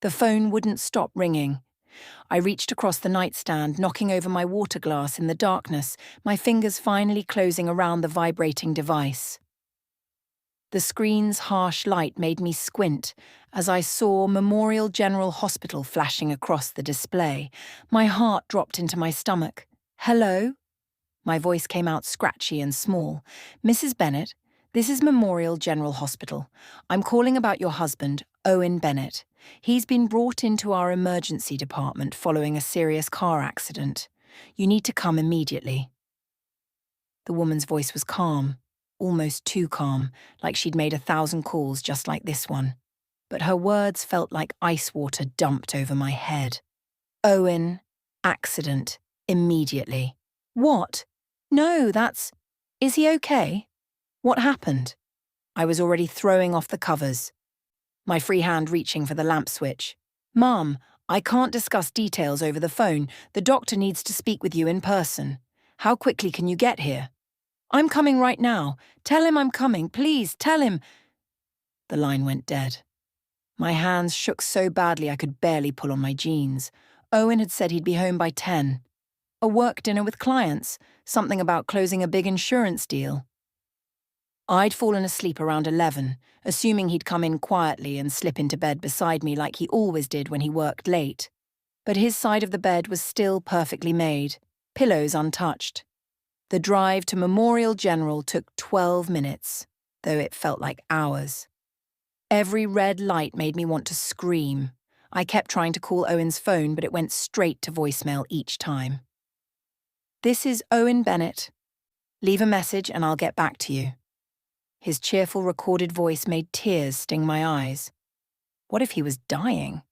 The phone wouldn't stop ringing. I reached across the nightstand, knocking over my water glass in the darkness, my fingers finally closing around the vibrating device. The screen's harsh light made me squint as I saw Memorial General Hospital flashing across the display. My heart dropped into my stomach. "Hello?" My voice came out scratchy and small. "Mrs. Bennett, this is Memorial General Hospital. I'm calling about your husband, Owen Bennett. He's been brought into our emergency department following a serious car accident. You need to come immediately." The woman's voice was calm, almost too calm, like she'd made 1,000 calls just like this one. But her words felt like ice water dumped over my head. "Owen, accident, immediately." "What? No, Is he okay? What happened?" I was already throwing off the covers, my free hand reaching for the lamp switch. "Mum, I can't discuss details over the phone. The doctor needs to speak with you in person. How quickly can you get here?" "I'm coming right now. Tell him I'm coming. Please, tell him." The line went dead. My hands shook so badly I could barely pull on my jeans. Owen had said he'd be home by 10. A work dinner with clients, something about closing a big insurance deal. I'd fallen asleep around 11, assuming he'd come in quietly and slip into bed beside me like he always did when he worked late. But his side of the bed was still perfectly made, pillows untouched. The drive to Memorial General took 12 minutes, though it felt like hours. Every red light made me want to scream. I kept trying to call Owen's phone, but it went straight to voicemail each time. "This is Owen Bennett. Leave a message and I'll get back to you." His cheerful recorded voice made tears sting my eyes. What if he was dying?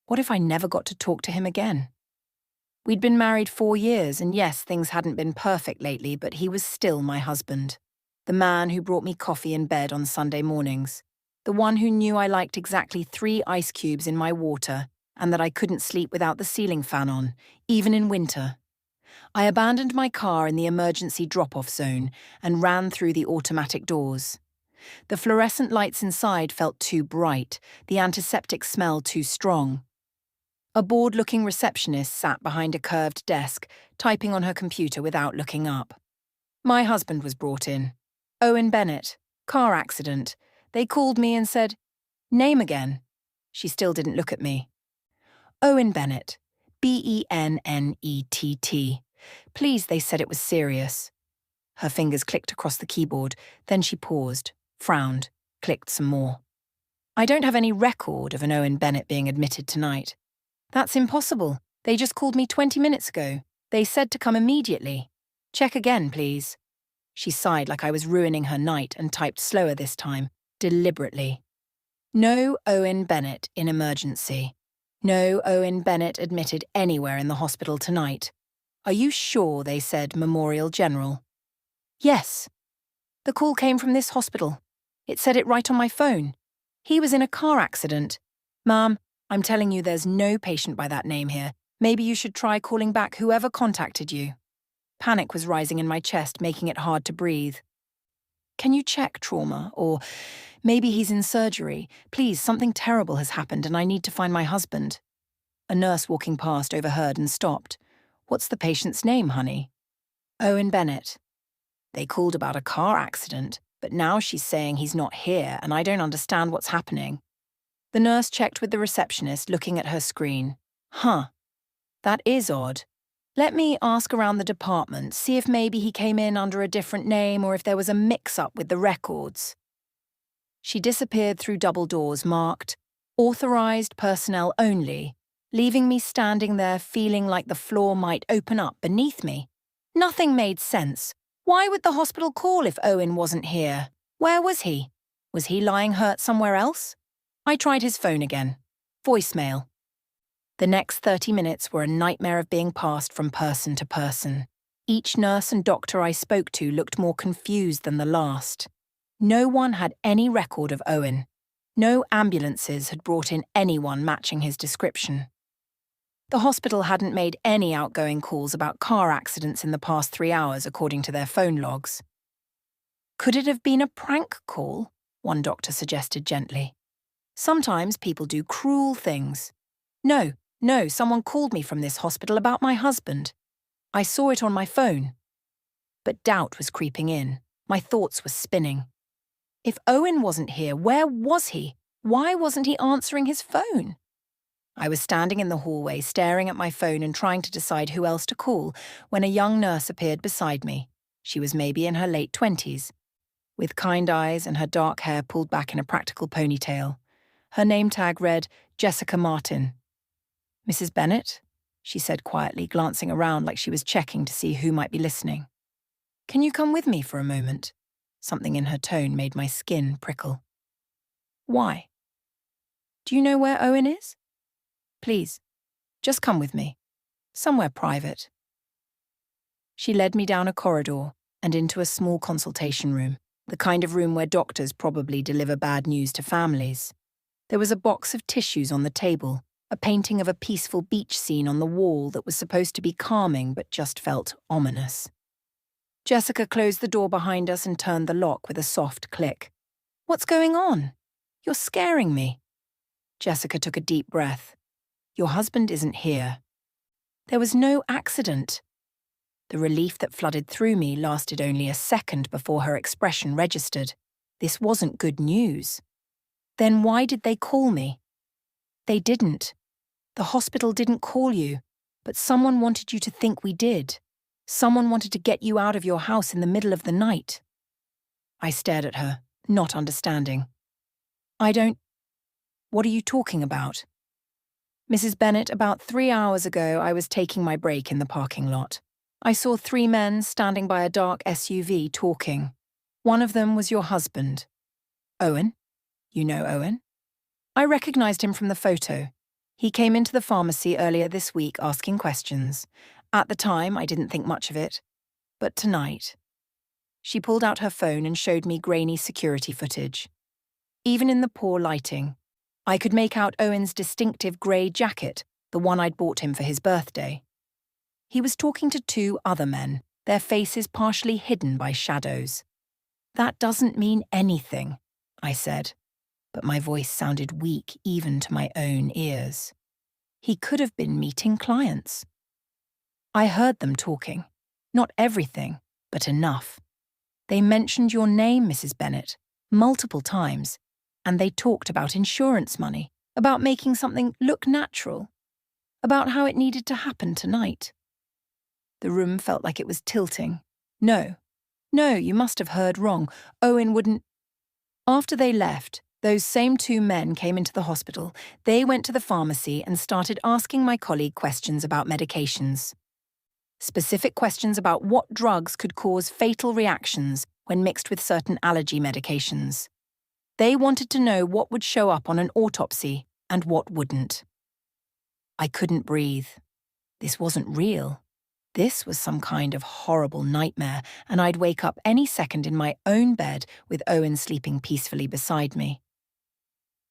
What if I never got to talk to him again? We'd been married 4 years, and yes, things hadn't been perfect lately, but he was still my husband. The man who brought me coffee in bed on Sunday mornings. The one who knew I liked exactly 3 ice cubes in my water, and that I couldn't sleep without the ceiling fan on, even in winter. I abandoned my car in the emergency drop-off zone and ran through the automatic doors. The fluorescent lights inside felt too bright, the antiseptic smell too strong. A bored-looking receptionist sat behind a curved desk, typing on her computer without looking up. My husband was brought in. "Owen Bennett, car accident. They called me and said, 'Name again.'" She still didn't look at me. "Owen Bennett, Bennett. Please, they said it was serious." Her fingers clicked across the keyboard, then she paused, frowned, clicked some more. "I don't have any record of an Owen Bennett being admitted tonight." "That's impossible. They just called me 20 minutes ago. They said to come immediately. Check again, please." She sighed like I was ruining her night and typed slower this time, deliberately. "No Owen Bennett in emergency. No Owen Bennett admitted anywhere in the hospital tonight. Are you sure they said Memorial General?" "Yes. The call came from this hospital. It said it right on my phone. He was in a car accident. Ma'am, I'm telling you there's no patient by that name here. Maybe you should try calling back whoever contacted you." Panic was rising in my chest, making it hard to breathe. "Can you check trauma? Or maybe he's in surgery. Please, something terrible has happened and I need to find my husband." A nurse walking past overheard and stopped. "What's the patient's name, honey?" "Owen Bennett." They called about a car accident, but now she's saying he's not here and I don't understand what's happening. The nurse checked with the receptionist, looking at her screen. "Huh. That is odd. Let me ask around the department, see if maybe he came in under a different name or if there was a mix-up with the records." She disappeared through double doors marked, "Authorized personnel only," leaving me standing there feeling like the floor might open up beneath me. Nothing made sense. Why would the hospital call if Owen wasn't here? Where was he? Was he lying hurt somewhere else? I tried his phone again. Voicemail. The next 30 minutes were a nightmare of being passed from person to person. Each nurse and doctor I spoke to looked more confused than the last. No one had any record of Owen. No ambulances had brought in anyone matching his description. The hospital hadn't made any outgoing calls about car accidents in the past 3 hours, according to their phone logs. "Could it have been a prank call?" one doctor suggested gently. Sometimes people do cruel things. No, someone called me from this hospital about my husband. I saw it on my phone. But doubt was creeping in. My thoughts were spinning. If Owen wasn't here, where was he? Why wasn't he answering his phone? I was standing in the hallway, staring at my phone and trying to decide who else to call, when a young nurse appeared beside me. She was maybe in her late 20s, with kind eyes and her dark hair pulled back in a practical ponytail. Her name tag read Jessica Martin. "Mrs. Bennett?" she said quietly, glancing around like she was checking to see who might be listening. "Can you come with me for a moment?" Something in her tone made my skin prickle. "Why?" "Do you know where Owen is? Please, just come with me. Somewhere private." She led me down a corridor and into a small consultation room, the kind of room where doctors probably deliver bad news to families. There was a box of tissues on the table, a painting of a peaceful beach scene on the wall that was supposed to be calming but just felt ominous. Jessica closed the door behind us and turned the lock with a soft click. "What's going on? You're scaring me." Jessica took a deep breath. "Your husband isn't here." There was no accident. The relief that flooded through me lasted only a second before her expression registered. This wasn't good news. Then why did they call me? They didn't. The hospital didn't call you, but someone wanted you to think we did. Someone wanted to get you out of your house in the middle of the night. I stared at her, not understanding. What are you talking about?" "Mrs. Bennett, about 3 hours ago, I was taking my break in the parking lot. I saw 3 men standing by a dark SUV talking. One of them was your husband. Owen? You know Owen?" "I recognized him from the photo. He came into the pharmacy earlier this week asking questions. At the time, I didn't think much of it. But tonight..." She pulled out her phone and showed me grainy security footage. Even in the poor lighting, I could make out Owen's distinctive grey jacket, the one I'd bought him for his birthday. He was talking to 2 other men, their faces partially hidden by shadows. "That doesn't mean anything," I said, but my voice sounded weak even to my own ears. He could have been meeting clients. "I heard them talking. Not everything, but enough. They mentioned your name, Mrs. Bennett, multiple times, and they talked about insurance money, about making something look natural, about how it needed to happen tonight." The room felt like it was tilting. No, you must have heard wrong. Owen wouldn't. After they left, those same 2 men came into the hospital. They went to the pharmacy and started asking my colleague questions about medications. Specific questions about what drugs could cause fatal reactions when mixed with certain allergy medications. They wanted to know what would show up on an autopsy and what wouldn't. I couldn't breathe. This wasn't real. This was some kind of horrible nightmare, and I'd wake up any second in my own bed with Owen sleeping peacefully beside me.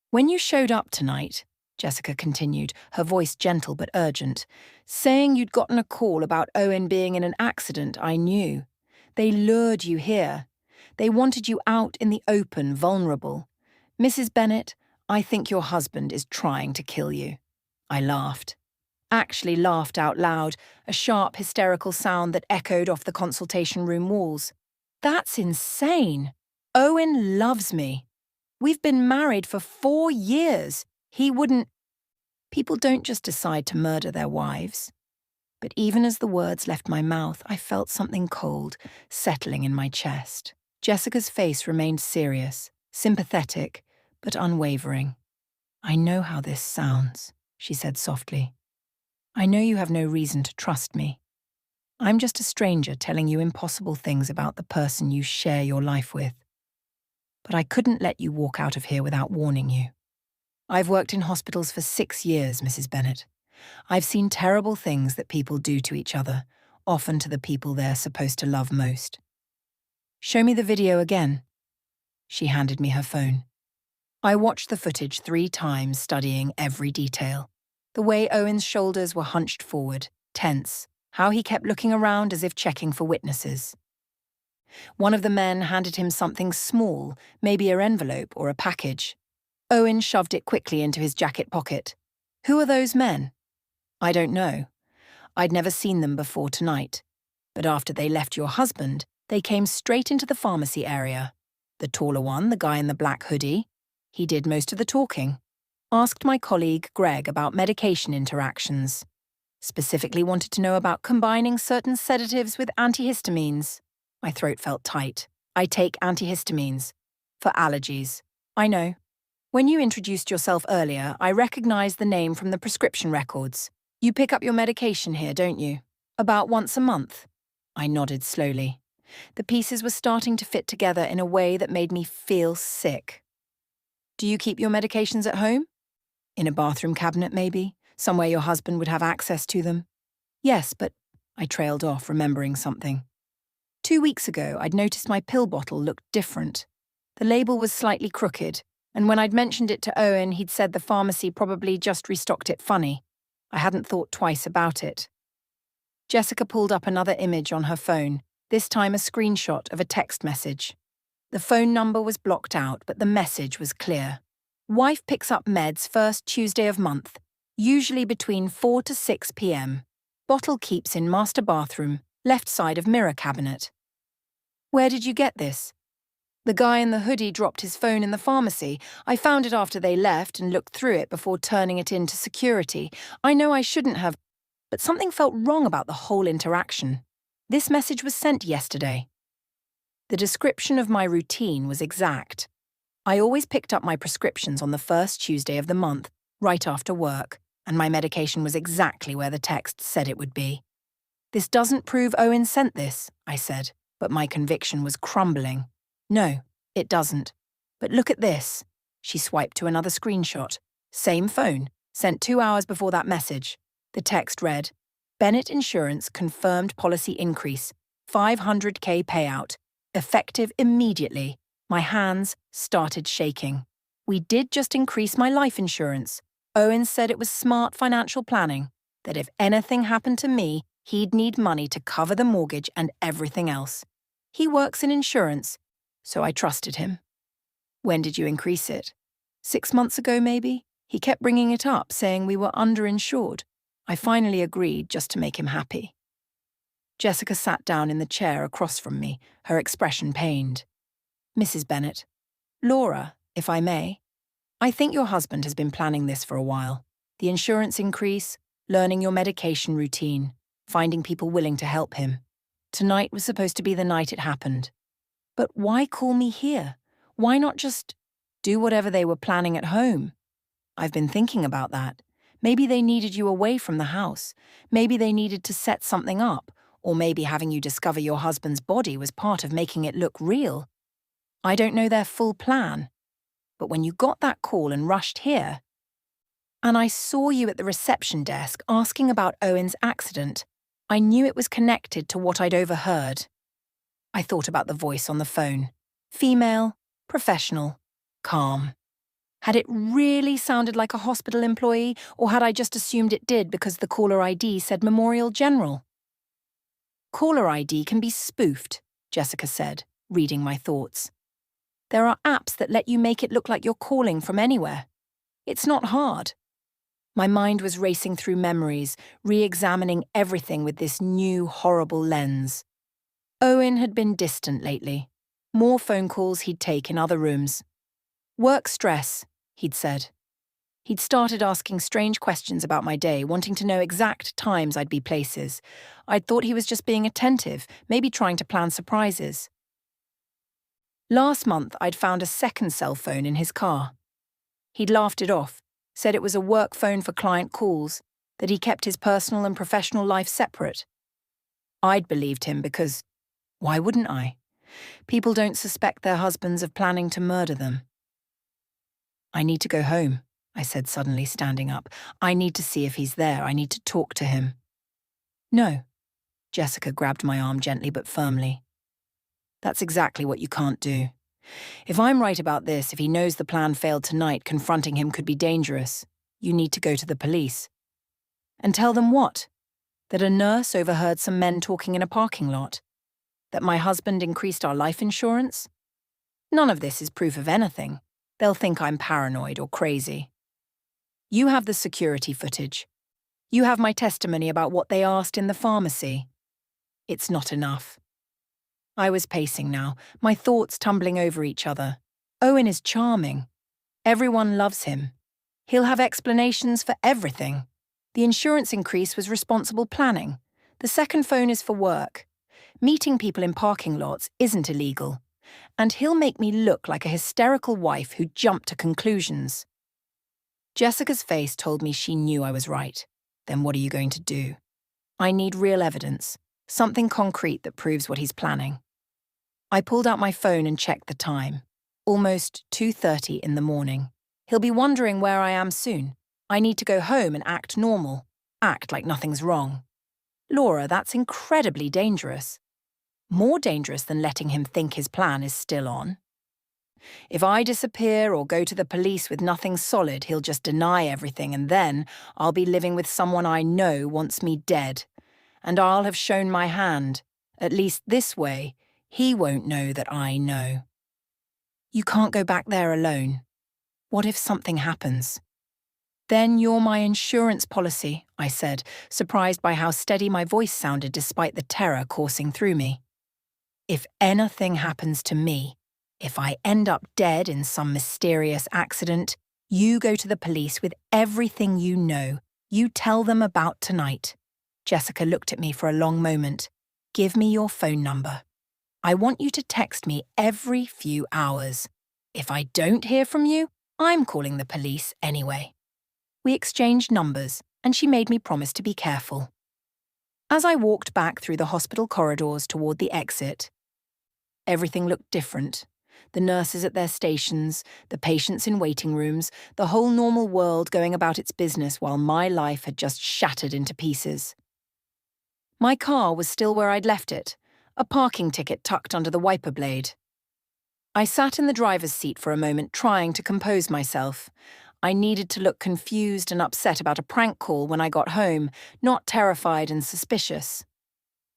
"When you showed up tonight," Jessica continued, her voice gentle but urgent, "saying you'd gotten a call about Owen being in an accident, I knew. They lured you here. They wanted you out in the open, vulnerable. Mrs. Bennett, I think your husband is trying to kill you." I laughed. Actually laughed out loud, a sharp, hysterical sound that echoed off the consultation room walls. "That's insane. Owen loves me. We've been married for 4 years. He wouldn't..." People don't just decide to murder their wives. But even as the words left my mouth, I felt something cold settling in my chest. Jessica's face remained serious, sympathetic, but unwavering. "I know how this sounds," she said softly. "I know you have no reason to trust me. I'm just a stranger telling you impossible things about the person you share your life with. But I couldn't let you walk out of here without warning you. I've worked in hospitals for 6 years, Mrs. Bennett. I've seen terrible things that people do to each other, often to the people they're supposed to love most. Show me the video again." She handed me her phone. I watched the footage 3 times, studying every detail. The way Owen's shoulders were hunched forward, tense, how he kept looking around as if checking for witnesses. One of the men handed him something small, maybe an envelope or a package. Owen shoved it quickly into his jacket pocket. Who are those men? I don't know. I'd never seen them before tonight. But after they left your husband, they came straight into the pharmacy area. The taller one, the guy in the black hoodie, he did most of the talking. Asked my colleague Greg about medication interactions. Specifically wanted to know about combining certain sedatives with antihistamines. My throat felt tight. I take antihistamines. For allergies. I know. When you introduced yourself earlier, I recognized the name from the prescription records. You pick up your medication here, don't you? About once a month. I nodded slowly. The pieces were starting to fit together in a way that made me feel sick. Do you keep your medications at home? In a bathroom cabinet, maybe? Somewhere your husband would have access to them? Yes, but I trailed off, remembering something. 2 weeks ago, I'd noticed my pill bottle looked different. The label was slightly crooked, and when I'd mentioned it to Owen, he'd said the pharmacy probably just restocked it funny. I hadn't thought twice about it. Jessica pulled up another image on her phone, this time a screenshot of a text message. The phone number was blocked out, but the message was clear. Wife picks up meds first Tuesday of month, usually between 4 to 6 p.m. Bottle keeps in master bathroom, left side of mirror cabinet. Where did you get this? The guy in the hoodie dropped his phone in the pharmacy. I found it after they left and looked through it before turning it in to security. I know I shouldn't have, but something felt wrong about the whole interaction. This message was sent yesterday. The description of my routine was exact. I always picked up my prescriptions on the first Tuesday of the month, right after work, and my medication was exactly where the text said it would be. This doesn't prove Owen sent this, I said, but my conviction was crumbling. No, it doesn't. But look at this. She swiped to another screenshot. Same phone, sent 2 hours before that message. The text read, Bennett Insurance confirmed policy increase, 500K payout, effective immediately. My hands started shaking. We did just increase my life insurance. Owen said it was smart financial planning, that if anything happened to me, he'd need money to cover the mortgage and everything else. He works in insurance, so I trusted him. When did you increase it? 6 months ago, maybe? He kept bringing it up, saying we were underinsured. I finally agreed just to make him happy. Jessica sat down in the chair across from me, her expression pained. Mrs. Bennett, Laura, if I may, I think your husband has been planning this for a while. The insurance increase, learning your medication routine, finding people willing to help him. Tonight was supposed to be the night it happened. But why call me here? Why not just do whatever they were planning at home? I've been thinking about that. Maybe they needed you away from the house. Maybe they needed to set something up. Or maybe having you discover your husband's body was part of making it look real. I don't know their full plan. But when you got that call and rushed here, and I saw you at the reception desk asking about Owen's accident, I knew it was connected to what I'd overheard. I thought about the voice on the phone. Female, professional, calm. Had it really sounded like a hospital employee, or had I just assumed it did because the caller ID said Memorial General? Caller ID can be spoofed, Jessica said, reading my thoughts. There are apps that let you make it look like you're calling from anywhere. It's not hard. My mind was racing through memories, re-examining everything with this new, horrible lens. Owen had been distant lately. More phone calls he'd take in other rooms. Work stress, he'd said. He'd started asking strange questions about my day, wanting to know exact times I'd be places. I'd thought he was just being attentive, maybe trying to plan surprises. Last month, I'd found a second cell phone in his car. He'd laughed it off, said it was a work phone for client calls, that he kept his personal and professional life separate. I'd believed him because, why wouldn't I? People don't suspect their husbands of planning to murder them. I need to go home, I said suddenly, standing up. I need to see if he's there. I need to talk to him. No. Jessica grabbed my arm gently but firmly. That's exactly what you can't do. If I'm right about this, if he knows the plan failed tonight, confronting him could be dangerous. You need to go to the police. And tell them what? That a nurse overheard some men talking in a parking lot? That my husband increased our life insurance? None of this is proof of anything. They'll think I'm paranoid or crazy. You have the security footage. You have my testimony about what they asked in the pharmacy. It's not enough. I was pacing now, my thoughts tumbling over each other. Owen is charming. Everyone loves him. He'll have explanations for everything. The insurance increase was responsible planning. The second phone is for work. Meeting people in parking lots isn't illegal. And he'll make me look like a hysterical wife who jumped to conclusions. Jessica's face told me she knew I was right. Then what are you going to do? I need real evidence, something concrete that proves what he's planning. I pulled out my phone and checked the time. Almost 2:30 in the morning. He'll be wondering where I am soon. I need to go home and act normal. Act like nothing's wrong. Laura, that's incredibly dangerous. More dangerous than letting him think his plan is still on. If I disappear or go to the police with nothing solid, he'll just deny everything, and then I'll be living with someone I know wants me dead. And I'll have shown my hand. At least this way, he won't know that I know. You can't go back there alone. What if something happens? Then you're my insurance policy, I said, surprised by how steady my voice sounded despite the terror coursing through me. If anything happens to me, if I end up dead in some mysterious accident, you go to the police with everything you know. You tell them about tonight. Jessica looked at me for a long moment. Give me your phone number. I want you to text me every few hours. If I don't hear from you, I'm calling the police anyway. We exchanged numbers, and she made me promise to be careful. As I walked back through the hospital corridors toward the exit, everything looked different. The nurses at their stations, the patients in waiting rooms, the whole normal world going about its business while my life had just shattered into pieces. My car was still where I'd left it, a parking ticket tucked under the wiper blade. I sat in the driver's seat for a moment, trying to compose myself. I needed to look confused and upset about a prank call when I got home, not terrified and suspicious.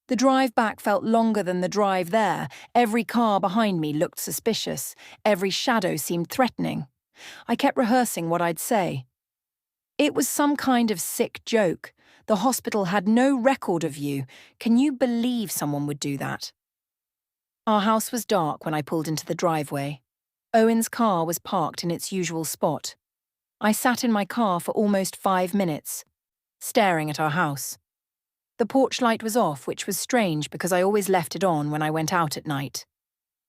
The drive back felt longer than the drive there. Every car behind me looked suspicious. Every shadow seemed threatening. I kept rehearsing what I'd say. It was some kind of sick joke. The hospital had no record of you. Can you believe someone would do that? Our house was dark when I pulled into the driveway. Owen's car was parked in its usual spot. I sat in my car for almost 5 minutes, staring at our house. The porch light was off, which was strange because I always left it on when I went out at night.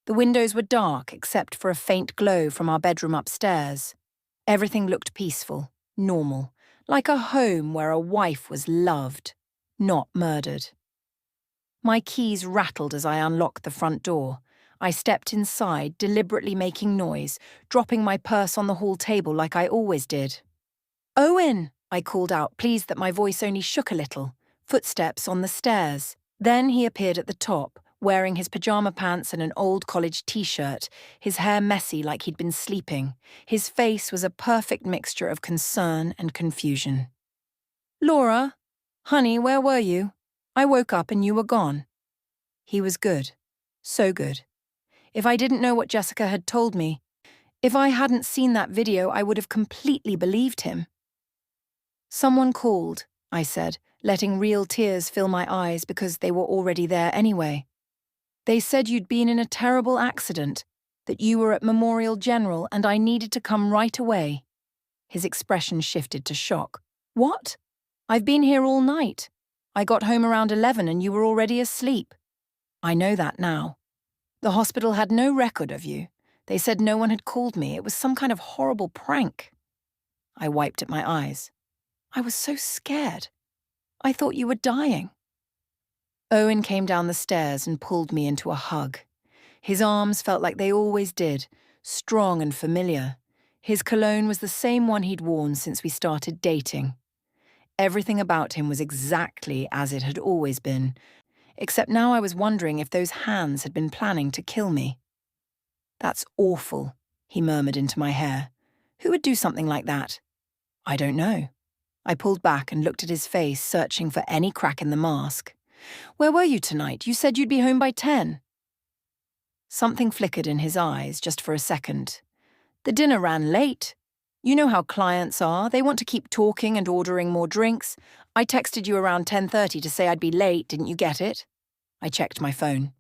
The windows were dark except for a faint glow from our bedroom upstairs. Everything looked peaceful, normal, like a home where a wife was loved, not murdered. My keys rattled as I unlocked the front door. I stepped inside, deliberately making noise, dropping my purse on the hall table like I always did. "Owen!" I called out, pleased that my voice only shook a little. Footsteps on the stairs. Then he appeared at the top, wearing his pajama pants and an old college t-shirt, his hair messy like he'd been sleeping. His face was a perfect mixture of concern and confusion. "Laura? Honey, where were you? I woke up and you were gone." He was good. So good. If I didn't know what Jessica had told me, if I hadn't seen that video, I would have completely believed him. "Someone called," I said, letting real tears fill my eyes because they were already there anyway. "They said you'd been in a terrible accident, that you were at Memorial General, and I needed to come right away." His expression shifted to shock. "What? I've been here all night. I got home around 11 and you were already asleep." "I know that now. The hospital had no record of you. They said no one had called me. It was some kind of horrible prank." I wiped at my eyes. I was so scared. I thought you were dying. Owen came down the stairs and pulled me into a hug. His arms felt like they always did, strong and familiar. His cologne was the same one he'd worn since we started dating. Everything about him was exactly as it had always been, except now I was wondering if those hands had been planning to kill me. "That's awful," he murmured into my hair. "Who would do something like that?" "I don't know." I pulled back and looked at his face, searching for any crack in the mask. "Where were you tonight? You said you'd be home by 10. Something flickered in his eyes just for a second. The dinner ran late. You know how clients are. They want to keep talking and ordering more drinks. I texted you around 10:30 to say I'd be late, didn't you get it? I checked my phone.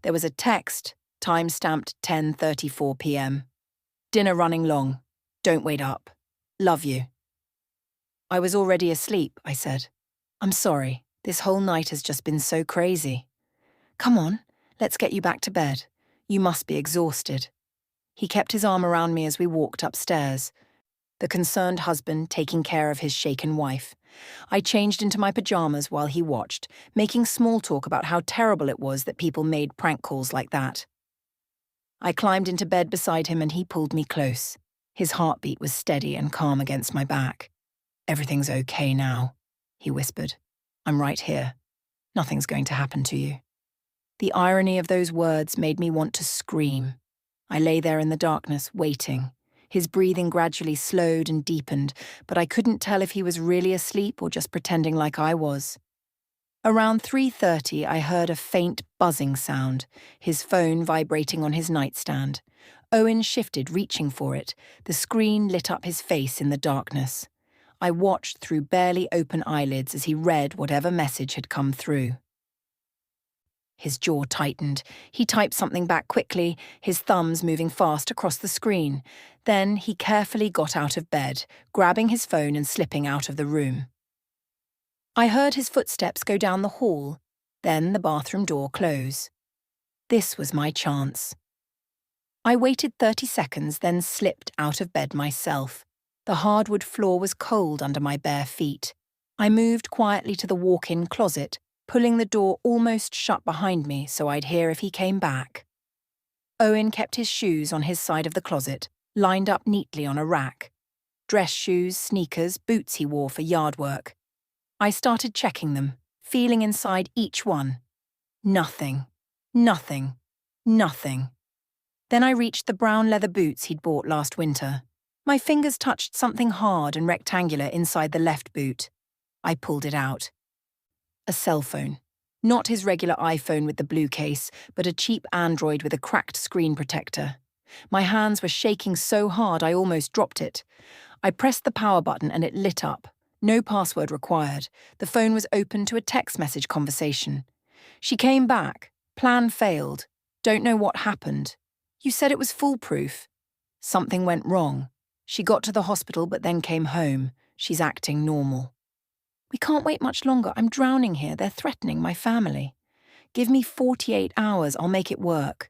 There was a text, time-stamped 10:34 p.m. Dinner running long. Don't wait up. Love you. I was already asleep, I said. I'm sorry. This whole night has just been so crazy. Come on, let's get you back to bed. You must be exhausted. He kept his arm around me as we walked upstairs, the concerned husband taking care of his shaken wife. I changed into my pajamas while he watched, making small talk about how terrible it was that people made prank calls like that. I climbed into bed beside him and he pulled me close. His heartbeat was steady and calm against my back. Everything's okay now, he whispered. I'm right here. Nothing's going to happen to you. The irony of those words made me want to scream. I lay there in the darkness, waiting. His breathing gradually slowed and deepened, but I couldn't tell if he was really asleep or just pretending like I was. Around 3:30, I heard a faint buzzing sound, his phone vibrating on his nightstand. Owen shifted, reaching for it. The screen lit up his face in the darkness. I watched through barely open eyelids as he read whatever message had come through. His jaw tightened. He typed something back quickly, his thumbs moving fast across the screen. Then he carefully got out of bed, grabbing his phone and slipping out of the room. I heard his footsteps go down the hall, then the bathroom door close. This was my chance. I waited 30 seconds, then slipped out of bed myself. The hardwood floor was cold under my bare feet. I moved quietly to the walk-in closet, pulling the door almost shut behind me so I'd hear if he came back. Owen kept his shoes on his side of the closet, lined up neatly on a rack. Dress shoes, sneakers, boots he wore for yard work. I started checking them, feeling inside each one. Nothing. Nothing. Nothing. Then I reached the brown leather boots he'd bought last winter. My fingers touched something hard and rectangular inside the left boot. I pulled it out. A cell phone. Not his regular iPhone with the blue case, but a cheap Android with a cracked screen protector. My hands were shaking so hard I almost dropped it. I pressed the power button and it lit up. No password required. The phone was open to a text message conversation. She came back. Plan failed. Don't know what happened. You said it was foolproof. Something went wrong. She got to the hospital but then came home. She's acting normal. We can't wait much longer. I'm drowning here. They're threatening my family. Give me 48 hours. I'll make it work.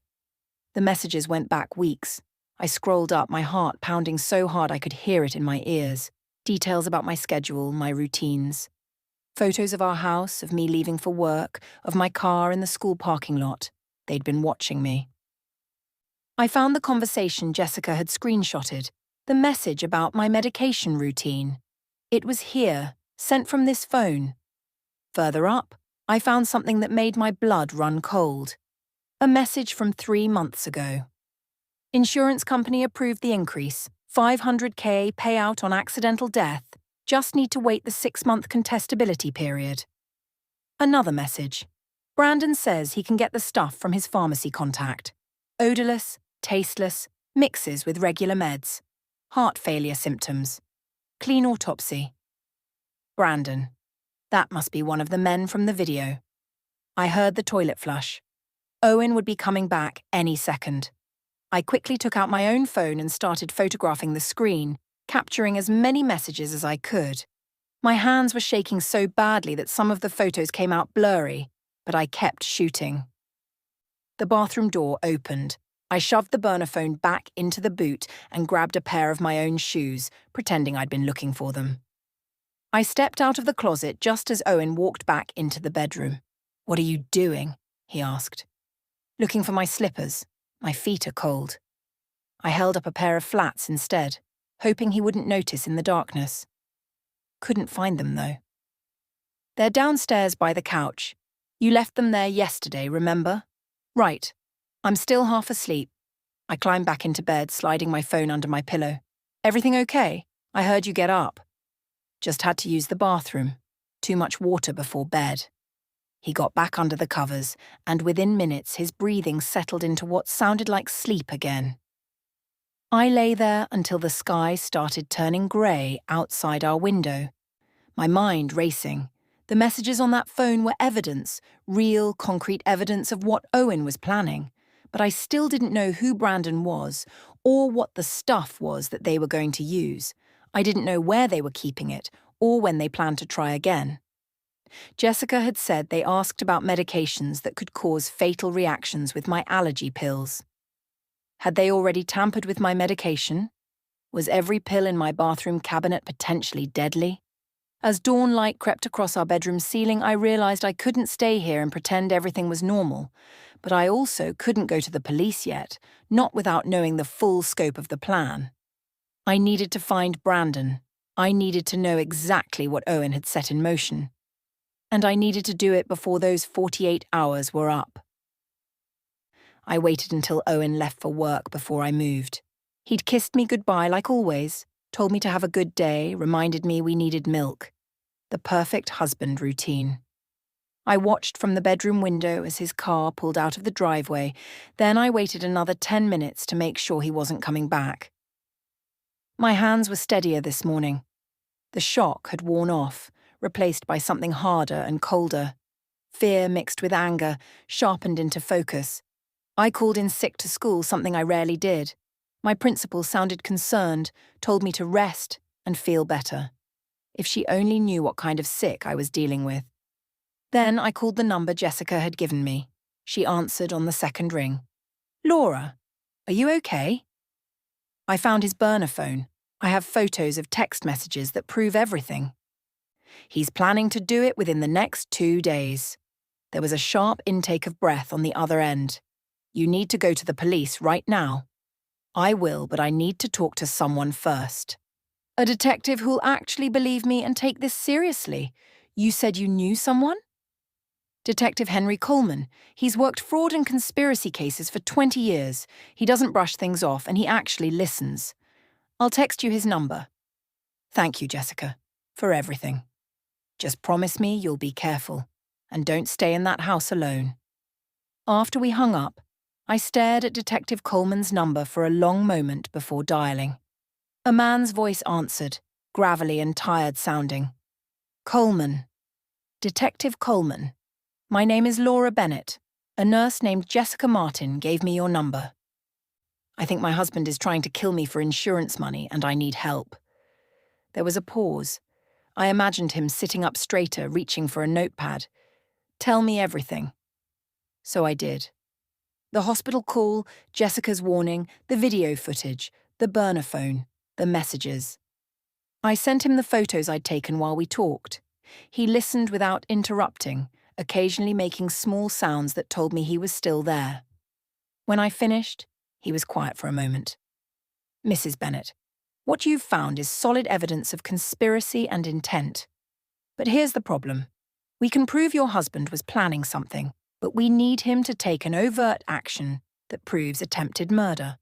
The messages went back weeks. I scrolled up, my heart pounding so hard I could hear it in my ears. Details about my schedule, my routines. Photos of our house, of me leaving for work, of my car in the school parking lot. They'd been watching me. I found the conversation Jessica had screenshotted, the message about my medication routine. It was here, sent from this phone. Further up, I found something that made my blood run cold. A message from 3 months ago. Insurance company approved the increase. $500K payout on accidental death. Just need to wait the 6-month contestability period. Another message. Brandon says he can get the stuff from his pharmacy contact. Odorless, tasteless, mixes with regular meds. Heart failure symptoms. Clean autopsy. Brandon. That must be one of the men from the video. I heard the toilet flush. Owen would be coming back any second. I quickly took out my own phone and started photographing the screen, capturing as many messages as I could. My hands were shaking so badly that some of the photos came out blurry, but I kept shooting. The bathroom door opened. I shoved the burner phone back into the boot and grabbed a pair of my own shoes, pretending I'd been looking for them. I stepped out of the closet just as Owen walked back into the bedroom. "What are you doing?" he asked. "Looking for my slippers. My feet are cold." I held up a pair of flats instead, hoping he wouldn't notice in the darkness. Couldn't find them, though. "They're downstairs by the couch. You left them there yesterday, remember?" "Right. I'm still half asleep." I climbed back into bed, sliding my phone under my pillow. "Everything okay? I heard you get up." "Just had to use the bathroom. Too much water before bed." He got back under the covers, and within minutes his breathing settled into what sounded like sleep again. I lay there until the sky started turning grey outside our window, my mind racing. The messages on that phone were evidence, real, concrete evidence of what Owen was planning. But I still didn't know who Brandon was or what the stuff was that they were going to use. I didn't know where they were keeping it or when they planned to try again. Jessica had said they asked about medications that could cause fatal reactions with my allergy pills. Had they already tampered with my medication? Was every pill in my bathroom cabinet potentially deadly? As dawn light crept across our bedroom ceiling, I realized I couldn't stay here and pretend everything was normal. But I also couldn't go to the police yet, not without knowing the full scope of the plan. I needed to find Brandon. I needed to know exactly what Owen had set in motion. And I needed to do it before those 48 hours were up. I waited until Owen left for work before I moved. He'd kissed me goodbye like always, told me to have a good day, reminded me we needed milk. The perfect husband routine. I watched from the bedroom window as his car pulled out of the driveway, then I waited another 10 minutes to make sure he wasn't coming back. My hands were steadier this morning. The shock had worn off, replaced by something harder and colder. Fear mixed with anger, sharpened into focus. I called in sick to school, something I rarely did. My principal sounded concerned, told me to rest and feel better. If she only knew what kind of sick I was dealing with. Then I called the number Jessica had given me. She answered on the second ring. "Laura, are you okay?" I found his burner phone. I have photos of text messages that prove everything. He's planning to do it within the next 2 days. There was a sharp intake of breath on the other end. "You need to go to the police right now." "I will, but I need to talk to someone first." "A detective who'll actually believe me and take this seriously. You said you knew someone?" "Detective Henry Coleman. He's worked fraud and conspiracy cases for 20 years. He doesn't brush things off and he actually listens. I'll text you his number." "Thank you, Jessica, for everything. Just promise me you'll be careful and don't stay in that house alone." After we hung up, I stared at Detective Coleman's number for a long moment before dialing. A man's voice answered, gravelly and tired sounding. "Coleman. Detective Coleman. My name is Laura Bennett. A nurse named Jessica Martin gave me your number. I think my husband is trying to kill me for insurance money and I need help." There was a pause. I imagined him sitting up straighter, reaching for a notepad. "Tell me everything." So I did. The hospital call, Jessica's warning, the video footage, the burner phone, the messages. I sent him the photos I'd taken while we talked. He listened without interrupting, occasionally making small sounds that told me he was still there. When I finished, he was quiet for a moment. "Mrs. Bennett, what you've found is solid evidence of conspiracy and intent. But here's the problem. We can prove your husband was planning something, but we need him to take an overt action that proves attempted murder.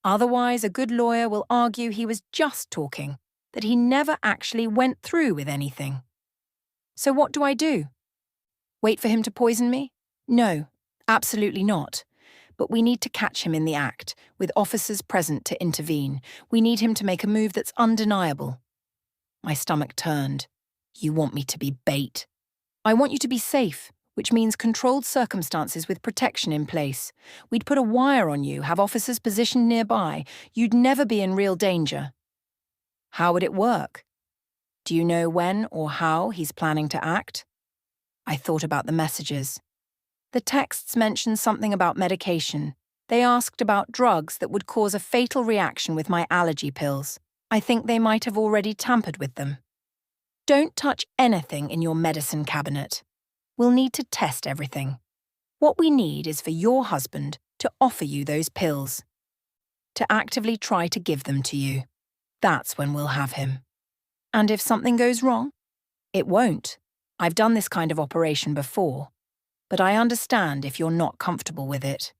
Otherwise, a good lawyer will argue he was just talking, that he never actually went through with anything. So what do I do? Wait for him to poison me? No, absolutely not. But we need to catch him in the act, with officers present to intervene. We need him to make a move that's undeniable." My stomach turned. "You want me to be bait?" "I want you to be safe, which means controlled circumstances with protection in place. We'd put a wire on you, have officers positioned nearby. You'd never be in real danger." "How would it work? Do you know when or how he's planning to act?" I thought about the messages. The texts mentioned something about medication. They asked about drugs that would cause a fatal reaction with my allergy pills. I think they might have already tampered with them. "Don't touch anything in your medicine cabinet. We'll need to test everything. What we need is for your husband to offer you those pills, to actively try to give them to you. That's when we'll have him. And if something goes wrong? It won't. I've done this kind of operation before. But I understand if you're not comfortable with it.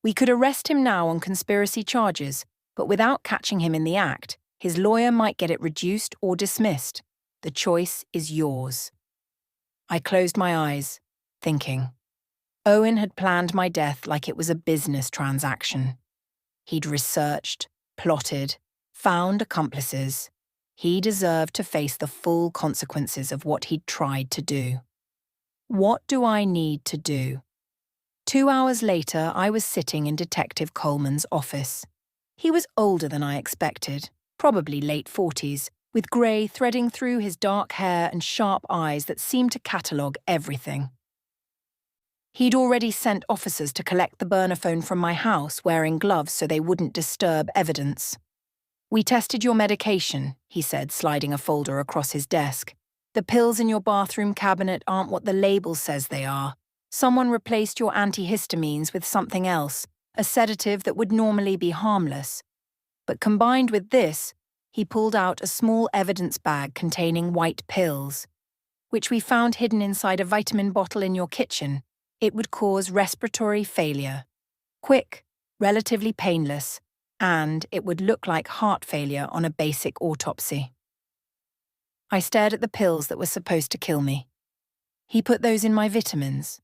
We could arrest him now on conspiracy charges, but without catching him in the act, his lawyer might get it reduced or dismissed. The choice is yours." I closed my eyes, thinking. Owen had planned my death like it was a business transaction. He'd researched, plotted, found accomplices. He deserved to face the full consequences of what he'd tried to do. What do I need to do? 2 hours later, I was sitting in Detective Coleman's office. He was older than I expected, probably late 40s, with grey threading through his dark hair and sharp eyes that seemed to catalogue everything. He'd already sent officers to collect the burner phone from my house, wearing gloves so they wouldn't disturb evidence. "We tested your medication," he said, sliding a folder across his desk. "The pills in your bathroom cabinet aren't what the label says they are. Someone replaced your antihistamines with something else, a sedative that would normally be harmless. But combined with this," he pulled out a small evidence bag containing white pills, "which we found hidden inside a vitamin bottle in your kitchen. It would cause respiratory failure. Quick, relatively painless, and it would look like heart failure on a basic autopsy." I stared at the pills that were supposed to kill me. "He put those in my vitamins.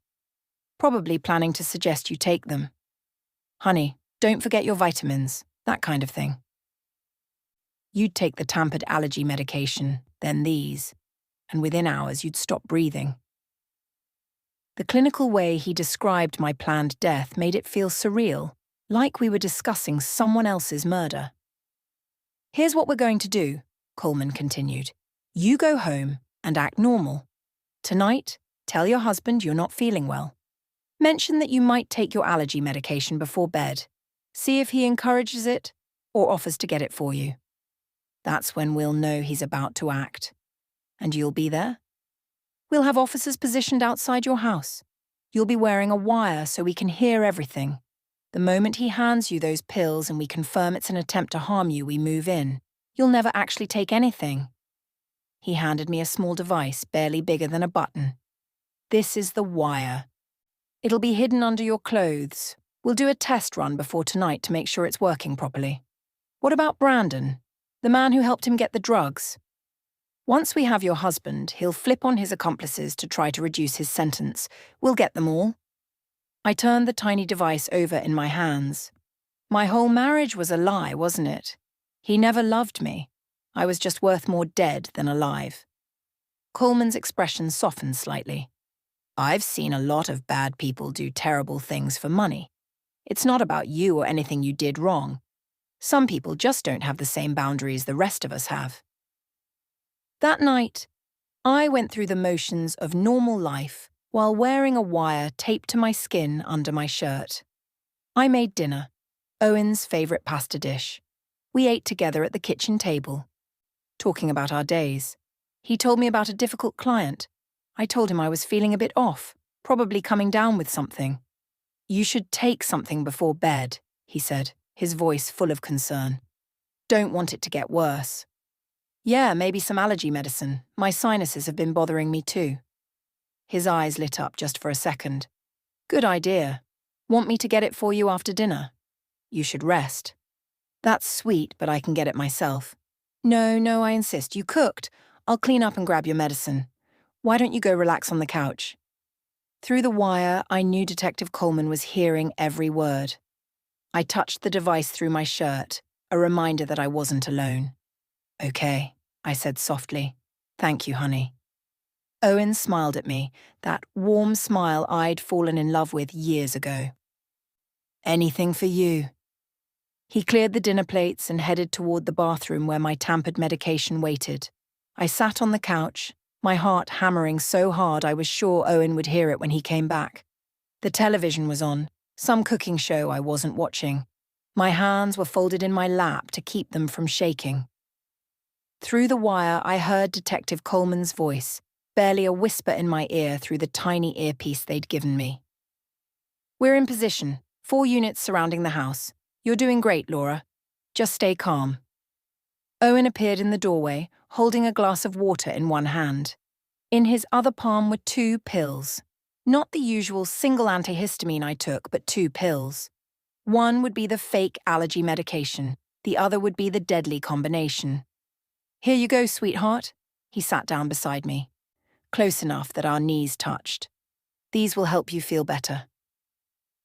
Probably planning to suggest you take them. Honey, don't forget your vitamins," that kind of thing. "You'd take the tampered allergy medication, then these, and within hours you'd stop breathing." The clinical way he described my planned death made it feel surreal, like we were discussing someone else's murder. "Here's what we're going to do," Coleman continued. "You go home and act normal. Tonight, tell your husband you're not feeling well. Mention that you might take your allergy medication before bed. See if he encourages it or offers to get it for you. That's when we'll know he's about to act. And you'll be there. We'll have officers positioned outside your house. You'll be wearing a wire so we can hear everything. The moment he hands you those pills and we confirm it's an attempt to harm you, we move in. You'll never actually take anything." He handed me a small device barely bigger than a button. "This is the wire. It'll be hidden under your clothes. We'll do a test run before tonight to make sure it's working properly. What about Brandon, the man who helped him get the drugs? Once we have your husband, he'll flip on his accomplices to try to reduce his sentence. We'll get them all." I turned the tiny device over in my hands. My whole marriage was a lie, wasn't it? He never loved me. I was just worth more dead than alive. Coleman's expression softened slightly. "I've seen a lot of bad people do terrible things for money. It's not about you or anything you did wrong. Some people just don't have the same boundaries the rest of us have." That night, I went through the motions of normal life while wearing a wire taped to my skin under my shirt. I made dinner, Owen's favourite pasta dish. We ate together at the kitchen table, talking about our days. He told me about a difficult client. I told him I was feeling a bit off, probably coming down with something. "You should take something before bed," he said, his voice full of concern. "Don't want it to get worse." "Yeah, maybe some allergy medicine. My sinuses have been bothering me too." His eyes lit up just for a second. "Good idea. Want me to get it for you after dinner? You should rest." "That's sweet, but I can get it myself." No, I insist. You cooked. I'll clean up and grab your medicine. Why don't you go relax on the couch?" Through the wire, I knew Detective Coleman was hearing every word. I touched the device through my shirt, a reminder that I wasn't alone. "Okay," I said softly. "Thank you, honey." Owen smiled at me, that warm smile I'd fallen in love with years ago. "Anything for you." He cleared the dinner plates and headed toward the bathroom where my tampered medication waited. I sat on the couch, my heart hammering so hard I was sure Owen would hear it when he came back. The television was on, some cooking show I wasn't watching. My hands were folded in my lap to keep them from shaking. Through the wire, I heard Detective Coleman's voice, barely a whisper in my ear through the tiny earpiece they'd given me. "We're in position, 4 units surrounding the house. You're doing great, Laura. Just stay calm." Owen appeared in the doorway, holding a glass of water in one hand. In his other palm were 2 pills. Not the usual single antihistamine I took, but 2 pills. One would be the fake allergy medication. The other would be the deadly combination. "Here you go, sweetheart." He sat down beside me, close enough that our knees touched. "These will help you feel better."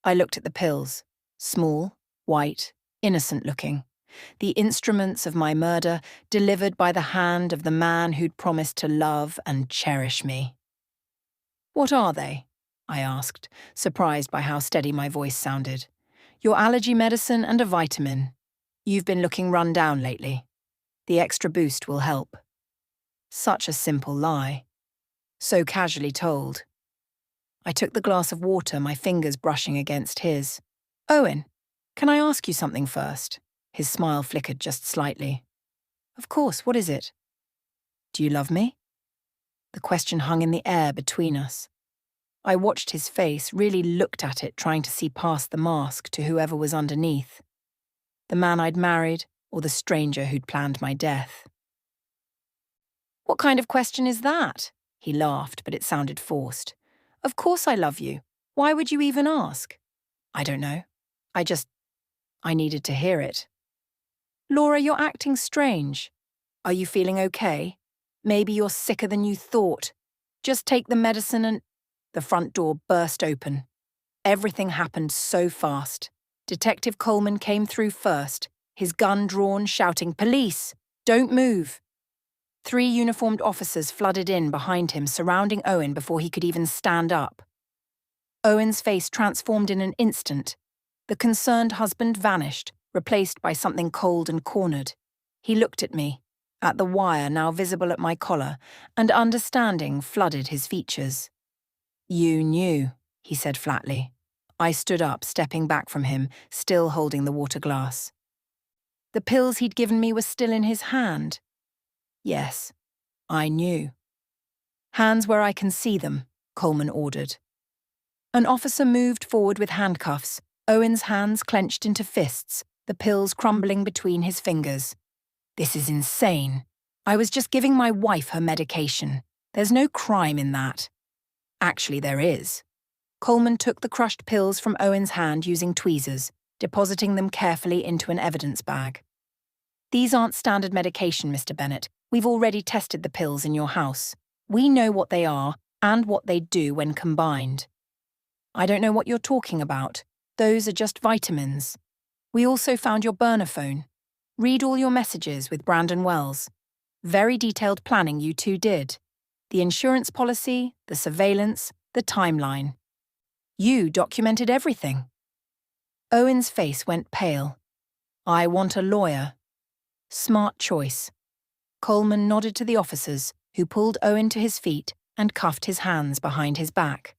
I looked at the pills. Small, white, innocent looking. The instruments of my murder delivered by the hand of the man who'd promised to love and cherish me. What are they? I asked, surprised by how steady my voice sounded. Your allergy medicine and a vitamin. You've been looking run down lately. The extra boost will help. Such a simple lie. So casually told. I took the glass of water, my fingers brushing against his. Owen, can I ask you something first? His smile flickered just slightly. Of course, what is it? Do you love me? The question hung in the air between us. I watched his face, really looked at it, trying to see past the mask to whoever was underneath. The man I'd married, or the stranger who'd planned my death. What kind of question is that? He laughed, but it sounded forced. Of course I love you. Why would you even ask? I don't know. I needed to hear it. Laura, you're acting strange. Are you feeling okay? Maybe you're sicker than you thought. Just take the medicine and... The front door burst open. Everything happened so fast. Detective Coleman came through first, his gun drawn, shouting, "Police! Don't move!" 3 uniformed officers flooded in behind him, surrounding Owen before he could even stand up. Owen's face transformed in an instant. The concerned husband vanished, replaced by something cold and cornered. He looked at me, at the wire now visible at my collar, and understanding flooded his features. You knew, he said flatly. I stood up, stepping back from him, still holding the water glass. The pills he'd given me were still in his hand. Yes, I knew. Hands where I can see them, Coleman ordered. An officer moved forward with handcuffs, Owen's hands clenched into fists, the pills crumbling between his fingers. This is insane. I was just giving my wife her medication. There's no crime in that. Actually, there is. Coleman took the crushed pills from Owen's hand using tweezers, depositing them carefully into an evidence bag. These aren't standard medication, Mr. Bennett. We've already tested the pills in your house. We know what they are and what they do when combined. I don't know what you're talking about. Those are just vitamins. We also found your burner phone. Read all your messages with Brandon Wells. Very detailed planning you two did. The insurance policy, the surveillance, the timeline. You documented everything. Owen's face went pale. I want a lawyer. Smart choice. Coleman nodded to the officers, who pulled Owen to his feet and cuffed his hands behind his back.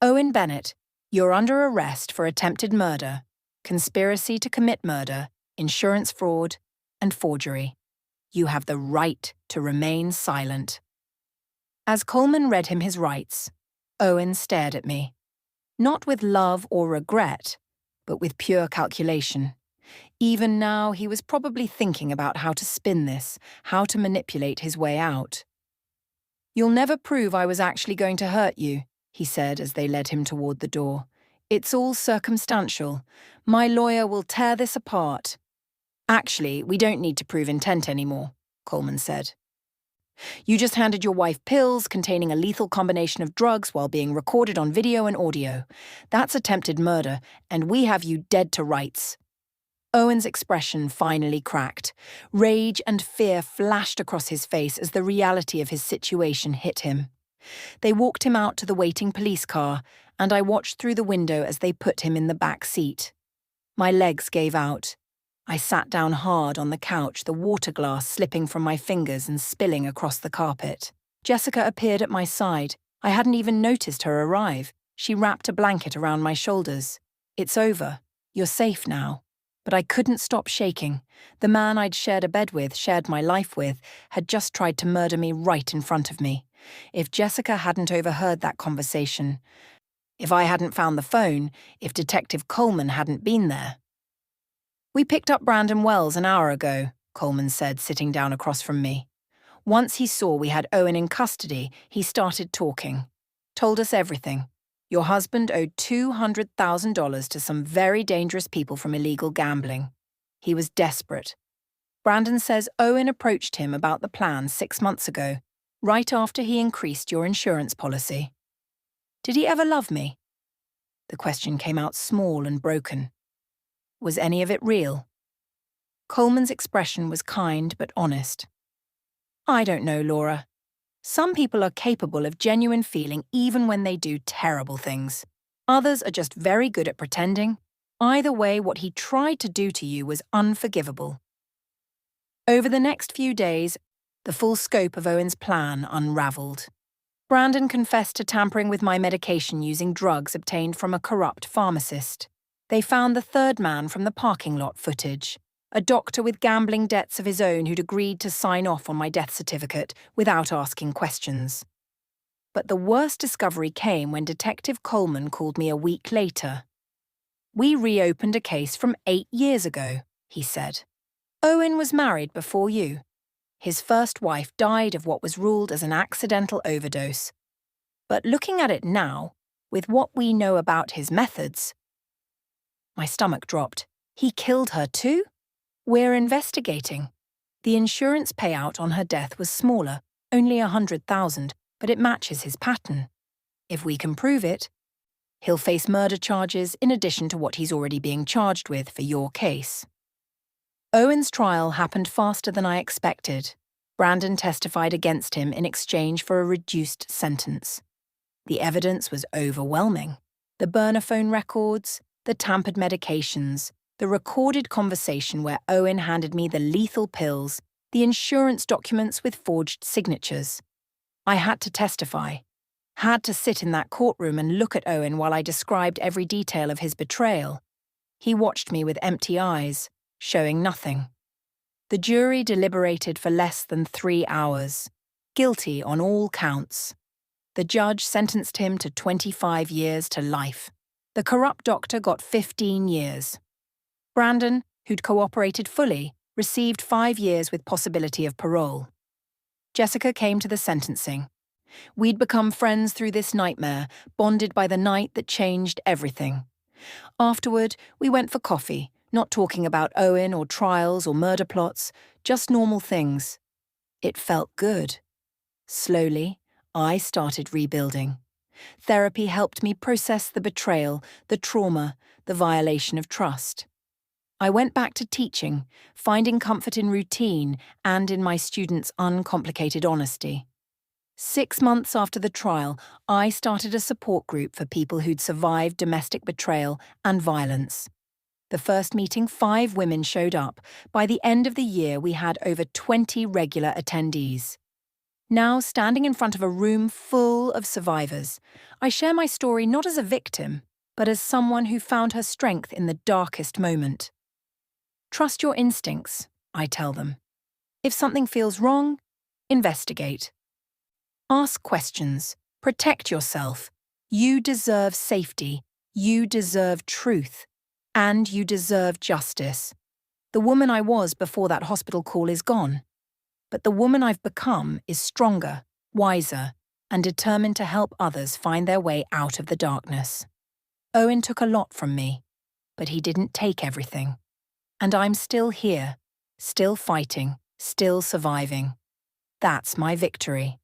Owen Bennett, you're under arrest for attempted murder, conspiracy to commit murder, insurance fraud, and forgery. You have the right to remain silent. As Coleman read him his rights, Owen stared at me. Not with love or regret, but with pure calculation. Even now, he was probably thinking about how to spin this, how to manipulate his way out. You'll never prove I was actually going to hurt you, he said as they led him toward the door. It's all circumstantial. My lawyer will tear this apart. Actually, we don't need to prove intent anymore, Coleman said. You just handed your wife pills containing a lethal combination of drugs while being recorded on video and audio. That's attempted murder, and we have you dead to rights. Owen's expression finally cracked. Rage and fear flashed across his face as the reality of his situation hit him. They walked him out to the waiting police car, and I watched through the window as they put him in the back seat. My legs gave out. I sat down hard on the couch, the water glass slipping from my fingers and spilling across the carpet. Jessica appeared at my side. I hadn't even noticed her arrive. She wrapped a blanket around my shoulders. It's over. You're safe now. But I couldn't stop shaking. The man I'd shared a bed with, shared my life with, had just tried to murder me right in front of me. If Jessica hadn't overheard that conversation, if I hadn't found the phone, if Detective Coleman hadn't been there. We picked up Brandon Wells an hour ago, Coleman said, sitting down across from me. Once he saw we had Owen in custody, he started talking. Told us everything. Your husband owed $200,000 to some very dangerous people from illegal gambling. He was desperate. Brandon says Owen approached him about the plan 6 months ago, right after he increased your insurance policy. Did he ever love me? The question came out small and broken. Was any of it real? Coleman's expression was kind but honest. I don't know, Laura. Some people are capable of genuine feeling even when they do terrible things. Others are just very good at pretending. Either way, what he tried to do to you was unforgivable. Over the next few days, the full scope of Owen's plan unraveled. Brandon confessed to tampering with my medication using drugs obtained from a corrupt pharmacist. They found the third man from the parking lot footage, a doctor with gambling debts of his own who'd agreed to sign off on my death certificate without asking questions. But the worst discovery came when Detective Coleman called me a week later. We reopened a case from 8 years ago, he said. Owen was married before you. His first wife died of what was ruled as an accidental overdose. But looking at it now, with what we know about his methods... My stomach dropped. He killed her too? We're investigating. The insurance payout on her death was smaller, only $100,000, but it matches his pattern. If we can prove it, he'll face murder charges in addition to what he's already being charged with for your case. Owen's trial happened faster than I expected. Brandon testified against him in exchange for a reduced sentence. The evidence was overwhelming. The burner phone records, the tampered medications, the recorded conversation where Owen handed me the lethal pills, the insurance documents with forged signatures. I had to testify. Had to sit in that courtroom and look at Owen while I described every detail of his betrayal. He watched me with empty eyes, showing nothing. The jury deliberated for less than 3 hours. Guilty on all counts. The judge sentenced him to 25 years to life. The corrupt doctor got 15 years. Brandon, who'd cooperated fully, received 5 years with possibility of parole. Jessica came to the sentencing. We'd become friends through this nightmare, bonded by the night that changed everything. Afterward, we went for coffee, not talking about Owen or trials or murder plots, just normal things. It felt good. Slowly, I started rebuilding. Therapy helped me process the betrayal, the trauma, the violation of trust. I went back to teaching, finding comfort in routine and in my students' uncomplicated honesty. 6 months after the trial, I started a support group for people who'd survived domestic betrayal and violence. The first meeting, 5 women showed up. By the end of the year, we had over 20 regular attendees. Now, standing in front of a room full of survivors, I share my story not as a victim, but as someone who found her strength in the darkest moment. Trust your instincts, I tell them. If something feels wrong, investigate. Ask questions. Protect yourself. You deserve safety. You deserve truth. And you deserve justice. The woman I was before that hospital call is gone. But the woman I've become is stronger, wiser, and determined to help others find their way out of the darkness. Owen took a lot from me, but he didn't take everything. And I'm still here, still fighting, still surviving. That's my victory.